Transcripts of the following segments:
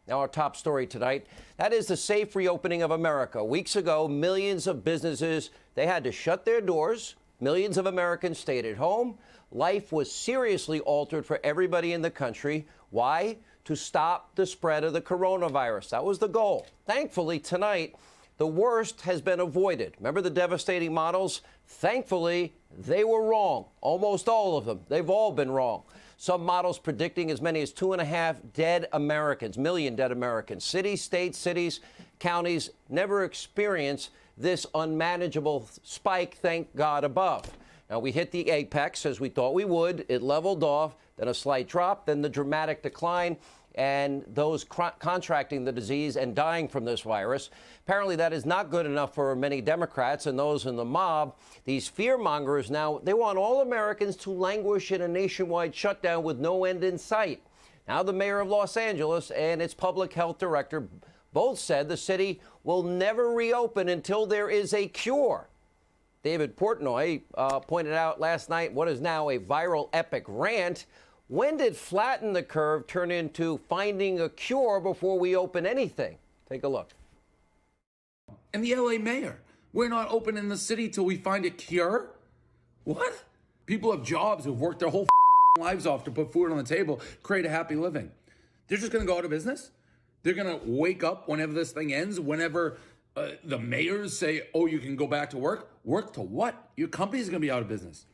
Now, our top story tonight, that is the safe reopening of America. Weeks ago, millions of businesses, they had to shut their doors. Millions of Americans stayed at home. Life was seriously altered for everybody in the country. Why? To stop the spread of the coronavirus. That was the goal. Thankfully, tonight, the worst has been avoided. Remember the devastating models? Thankfully, they were wrong. Almost all of them. They've all been wrong. Some models predicting as many as 2.5 million dead Americans. Cities, states, counties never experienced this unmanageable spike, thank God above. Now, we hit the apex as we thought we would. It leveled off, then a slight drop, then the dramatic decline, and those contracting the disease and dying from this virus. Apparently, that is not good enough for many Democrats and those in the mob. These fearmongers now, they want all Americans to languish in a nationwide shutdown with no end in sight. Now, the mayor of Los Angeles and its public health director both said the city will never reopen until there is a cure. David Portnoy pointed out last night what is now a viral epic rant. When did flatten the curve turn into finding a cure before we open anything? Take a look. And the LA mayor, we're not opening the city till we find a cure? What? People have jobs who've worked their whole lives off to put food on the table, create a happy living. They're just going to go out of business? They're going to wake up whenever this thing ends, whenever the mayors say, oh, you can go back to work? Work to what? Your company's going to be out of business.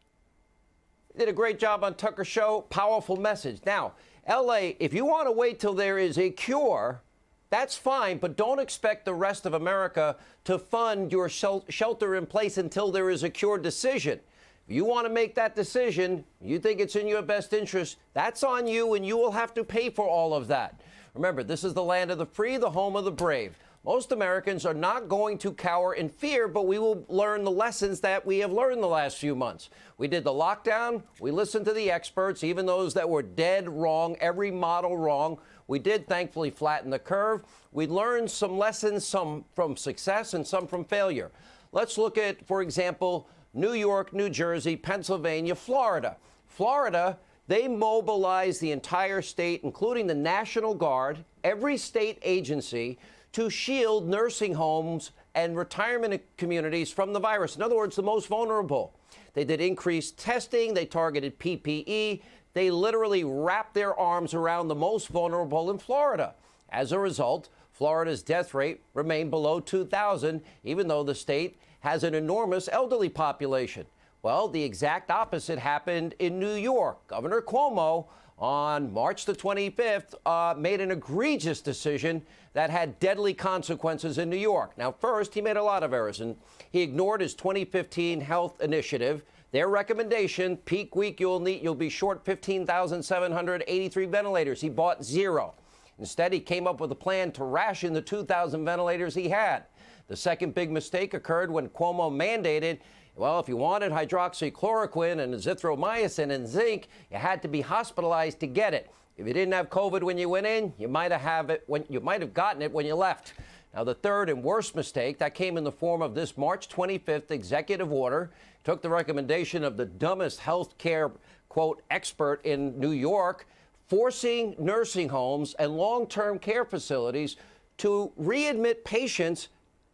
Did a great job on Tucker's show. Powerful message. Now, L.A., if you want to wait till there is a cure, that's fine, but don't expect the rest of America to fund your shelter in place until there is a cure decision. If you want to make that decision, you think it's in your best interest, that's on you, and you will have to pay for all of that. Remember, this is the land of the free, the home of the brave. Most Americans are not going to cower in fear, but we will learn the lessons that we have learned the last few months. We did the lockdown. We listened to the experts, even those that were dead wrong, every model wrong. We did thankfully flatten the curve. We learned some lessons, some from success and some from failure. Let's look at, for example, New York, New Jersey, Pennsylvania, Florida. Florida, they mobilized the entire state, including the National Guard, every state agency, to shield nursing homes and retirement communities from the virus. In other words, the most vulnerable. They did increased testing. They targeted PPE. They literally wrapped their arms around the most vulnerable in Florida. As a result, Florida's death rate remained below 2,000, even though the state has an enormous elderly population. Well, the exact opposite happened in New York. Governor Cuomo, on March the 25th, made an egregious decision that had deadly consequences in New York. Now, first, he made a lot of errors, and he ignored his 2015 health initiative. Their recommendation, peak week, you'll be short 15,783 ventilators. He bought zero. Instead, he came up with a plan to ration the 2,000 ventilators he had. The second big mistake occurred when Cuomo mandated, well, if you wanted hydroxychloroquine and azithromycin and zinc, you had to be hospitalized to get it. If you didn't have COVID when you went in, you might have gotten it when you left. Now, the third and worst mistake that came in the form of this March 25th executive order took the recommendation of the dumbest health care, quote, expert in New York, forcing nursing homes and long-term care facilities to readmit patients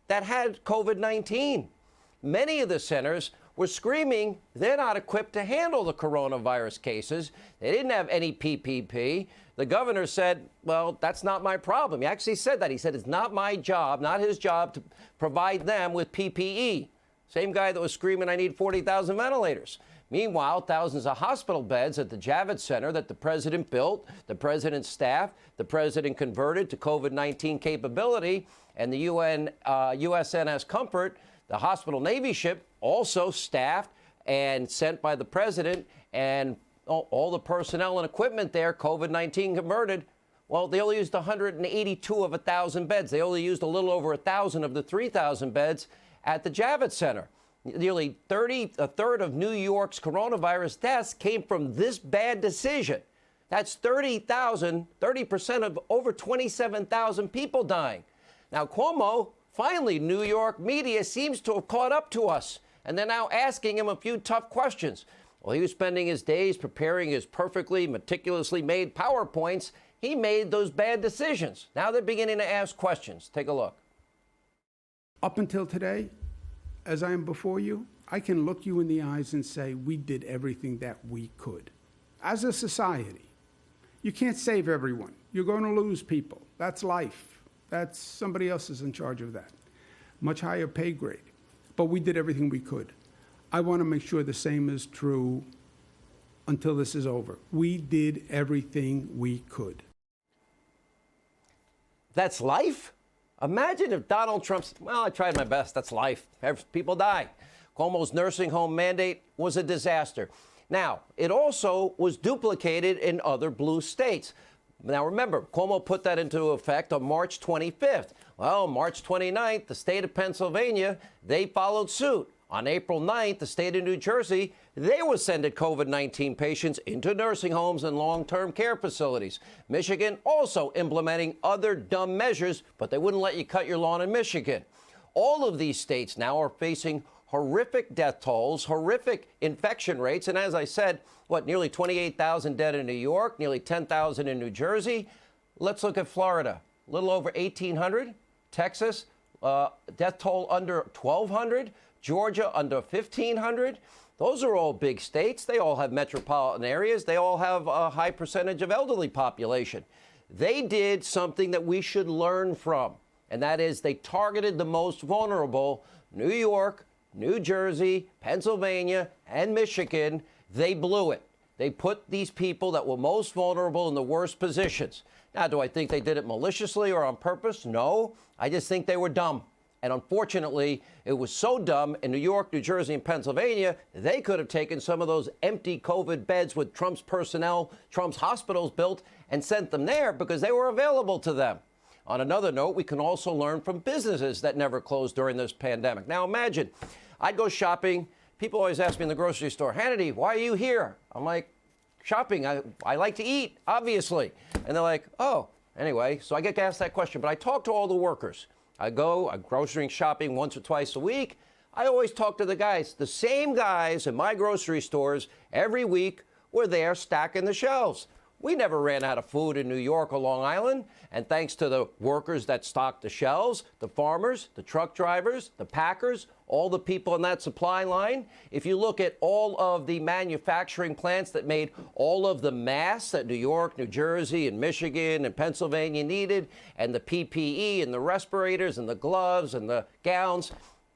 that had COVID-19. Many of the centers were screaming they're not equipped to handle the coronavirus cases. They didn't have any PPP. The governor said, well, that's not my problem. He actually said that. He said it's not my job, not his job to provide them with PPE. Same guy that was screaming, I need 40,000 ventilators. Meanwhile, thousands of hospital beds at the Javits Center that the president built, the president's staff, the president converted to COVID-19 capability, and the USNS Comfort, the hospital Navy ship, also staffed and sent by the president, and all the personnel and equipment there, COVID-19 converted. Well, they only used 182 of 1,000 beds. They only used a little over 1,000 of the 3,000 beds at the Javits Center. Nearly a third of New York's coronavirus deaths came from this bad decision. That's 30% of over 27,000 people dying. Now, Cuomo, finally, New York media seems to have caught up to us, and they're now asking him a few tough questions. Well, he was spending his days preparing his perfectly, meticulously made PowerPoints, He made those bad decisions. Now they're beginning to ask questions. Take a look. Up until today, as I am before you, I can look you in the eyes and say we did everything that we could. As a society, you can't save everyone. You're going to lose people. That's life. That's somebody else is in charge of that. Much higher pay grade. But we did everything we could. I want to make sure the same is true until this is over. We did everything we could. That's life? Imagine if Donald Trump's, well, I tried my best. That's life. People die. Cuomo's nursing home mandate was a disaster. Now, it also was duplicated in other blue states. Now, remember, Cuomo put that into effect on March 25th. Well, March 29th, the state of Pennsylvania, they followed suit. On April 9th, the state of New Jersey, they were sending COVID-19 patients into nursing homes and long-term care facilities. Michigan also implementing other dumb measures, but they wouldn't let you cut your lawn in Michigan. All of these states now are facing horrific death tolls, horrific infection rates, and as I said, nearly 28,000 dead in New York, nearly 10,000 in New Jersey. Let's look at Florida, a little over 1,800. Texas, death toll under 1,200. Georgia under 1,500. Those are all big states. They all have metropolitan areas. They all have a high percentage of elderly population. They did something that we should learn from, and that is they targeted the most vulnerable, New York, New Jersey, Pennsylvania, and Michigan. They blew it. They put these people that were most vulnerable in the worst positions. Now, do I think they did it maliciously or on purpose? No. I just think they were dumb. And unfortunately, it was so dumb in New York, New Jersey, and Pennsylvania, they could have taken some of those empty COVID beds with Trump's personnel, Trump's hospitals built, and sent them there because they were available to them. On another note, we can also learn from businesses that never closed during this pandemic. Now, imagine, I'd go shopping. People always ask me in the grocery store, Hannity, why are you here? I'm like, shopping. I like to eat, obviously. And they're like, oh, anyway. So I get asked that question. But I talk to all the workers. I'm grocery shopping once or twice a week. I always talk to the guys. The same guys in my grocery stores every week were there stacking the shelves. We never ran out of food in New York or Long Island. And thanks to the workers that stocked the shelves, the farmers, the truck drivers, the packers, all the people in that supply line. If you look at all of the manufacturing plants that made all of the masks that New York, New Jersey, and Michigan and Pennsylvania needed, and the PPE and the respirators and the gloves and the gowns,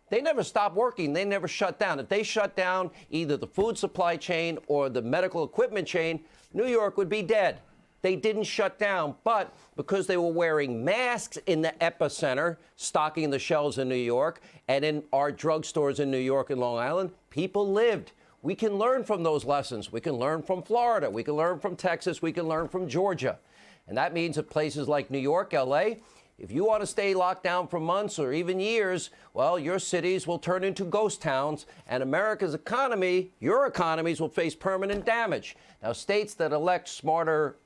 they never stopped working. They never shut down. If they shut down either the food supply chain or the medical equipment chain, New York would be dead. They didn't shut down, but because they were wearing masks in the epicenter, stocking the shelves in New York, and in our drugstores in New York and Long Island, people lived. We can learn from those lessons. We can learn from Florida. We can learn from Texas. We can learn from Georgia. And that means that places like New York, LA, if you want to stay locked down for months or even years, well, your cities will turn into ghost towns, and America's economy, your economies, will face permanent damage. Now, states that elect smarter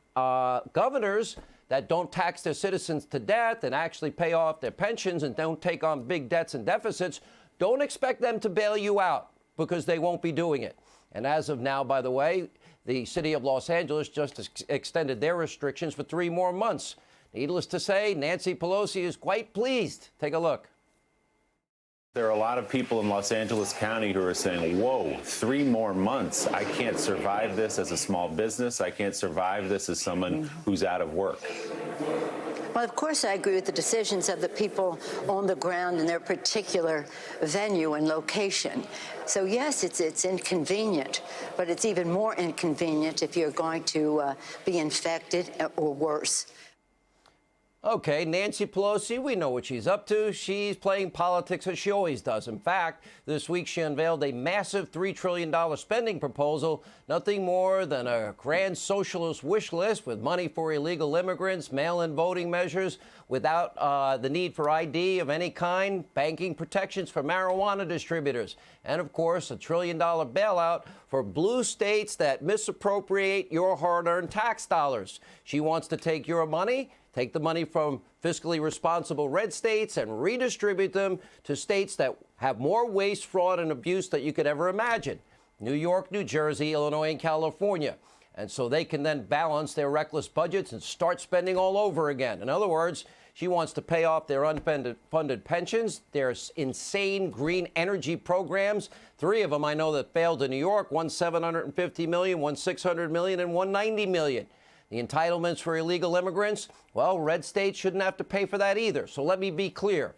governors that don't tax their citizens to death and actually pay off their pensions and don't take on big debts and deficits, don't expect them to bail you out because they won't be doing it. And as of now, by the way, the city of Los Angeles just extended their restrictions for 3 more months. Needless to say, Nancy Pelosi is quite pleased. Take a look. There are a lot of people in Los Angeles County who are saying, whoa, 3 more months. I can't survive this as a small business. I can't survive this as someone who's out of work. Well, of course, I agree with the decisions of the people on the ground in their particular venue and location. So, yes, it's inconvenient, but it's even more inconvenient if you're going to be infected or worse. Okay, Nancy Pelosi, we know what she's up to. She's playing politics as she always does. In fact, this week she unveiled a massive $3 trillion spending proposal, nothing more than a grand socialist wish list with money for illegal immigrants, mail-in voting measures without the need for ID of any kind, banking protections for marijuana distributors, and, of course, a $1 trillion bailout for blue states that misappropriate your hard-earned tax dollars. She wants to take your money, take the money from fiscally responsible red states and redistribute them to states that have more waste, fraud, and abuse that you could ever imagine. New York, New Jersey, Illinois, and California. And so they can then balance their reckless budgets and start spending all over again. In other words, she wants to pay off their unfunded pensions, their insane green energy programs. 3 of them I know that failed in New York, one $750 million, one $600 million, and one $90 million. The entitlements for illegal immigrants, well, red states shouldn't have to pay for that either. So let me be clear.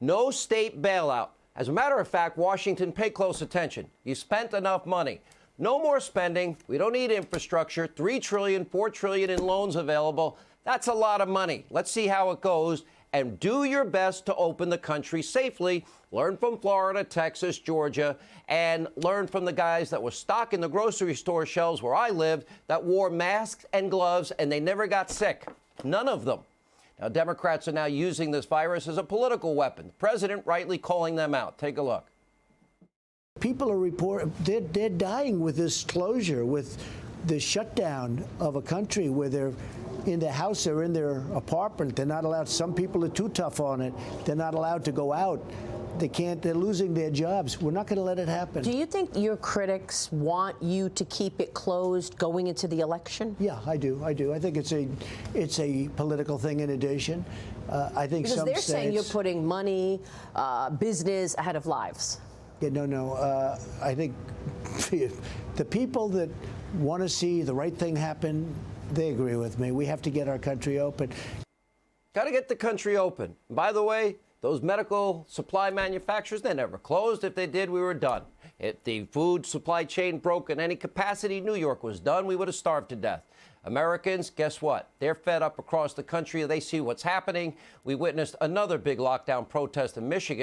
No state bailout. As a matter of fact, Washington, pay close attention. You spent enough money. No more spending. We don't need infrastructure. $3 trillion, $4 trillion in loans available. That's a lot of money. Let's see how it goes. And do your best to open the country safely. Learn from Florida, Texas, Georgia, and learn from the guys that were stocking the grocery store shelves where I lived that wore masks and gloves, and they never got sick. None of them. Now, Democrats are now using this virus as a political weapon. The president rightly calling them out. Take a look. People are they're dying with this closure, with the shutdown of a country where they're in their house or in their apartment. They're not allowed. Some people are too tough on it. They're not allowed to go out. They're losing their jobs. We're not going to let it happen. Do you think your critics want you to keep it closed going into the election? Yeah, I do. I think it's a political thing in addition. I think because some they're states, saying you're putting money, business ahead of lives. Yeah, no. I think the people that want to see the right thing happen, they agree with me. We have to get our country open. Got to get the country open. By the way, those medical supply manufacturers, they never closed. If they did, we were done. If the food supply chain broke in any capacity, New York was done. We would have starved to death. Americans, guess what? They're fed up across the country. They see what's happening. We witnessed another big lockdown protest in Michigan.